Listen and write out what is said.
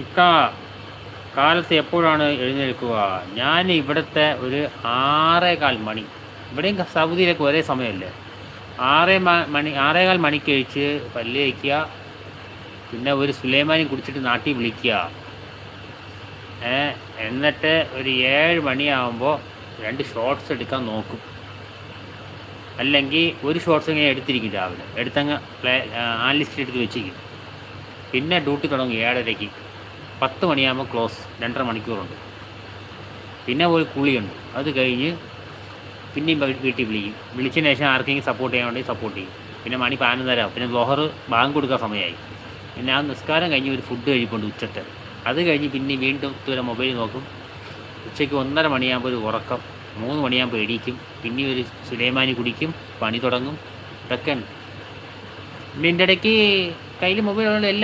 ഇക്ക കാലത്ത് എപ്പോഴാണ് എഴുന്നേൽക്കുക? ഞാൻ ഇവിടുത്തെ ഒരു 6:15 മണി. ഇവിടെയും സൗദിയിലൊക്കെ ഒരേ സമയമല്ലേ. 6:15 കഴിച്ച് പല്ല് കഴിക്കുക, പിന്നെ ഒരു സുലൈമാനി കുടിച്ചിട്ട് നാട്ടിൽ വിളിക്കുക. എന്നിട്ട് ഒരു 7 മണിയാകുമ്പോൾ 2 ഷോർട്സ് എടുക്കാൻ നോക്കും. അല്ലെങ്കിൽ ഒരു ഷോർട്സ് ഇങ്ങനെ എടുത്തിരിക്കും, രാവിലെ എടുത്തങ്ങ് ആൻലിസ്റ്റിൽ എടുത്ത് വെച്ചിരിക്കും. പിന്നെ ഡ്യൂട്ടി തുടങ്ങും 7:30-ക്ക്. 10 മണിയാകുമ്പോൾ ക്ലോസ്, 2.5 മണിക്കൂറുണ്ട്. പിന്നെ ഒരു കുളിയുണ്ട്. അത് കഴിഞ്ഞ് പിന്നെയും വീട്ടിൽ വിളിക്കും. വിളിച്ചതിന് ശേഷം ആർക്കെങ്കിലും സപ്പോർട്ട് ചെയ്യാൻ വേണ്ടി സപ്പോർട്ട് ചെയ്യും. പിന്നെ മണി 11:30. പിന്നെ ലോഹർ ബാങ്ക് കൊടുക്കാൻ സമയമായി. പിന്നെ ആ നിസ്കാരം കഴിഞ്ഞ് ഒരു ഫുഡ് കഴിപ്പുണ്ട് ഉച്ചത്തെ. അത് കഴിഞ്ഞ് പിന്നെ വീണ്ടും ഇതുവരെ മൊബൈൽ നോക്കും. ഉച്ചയ്ക്ക് 1:30 മണിയാകുമ്പോൾ ഒരു ഉറക്കം. 3 മണിയാകുമ്പോൾ എണീക്കും. പിന്നെ ഒരു സുലൈമാനി കുടിക്കും, പണി തുടങ്ങും. ഇതൊക്കെ ഉണ്ട്. പിന്നെ ഇതിൻ്റെ ഇടയ്ക്ക് കയ്യിൽ മൊബൈൽ ഉള്ള എല്ലാ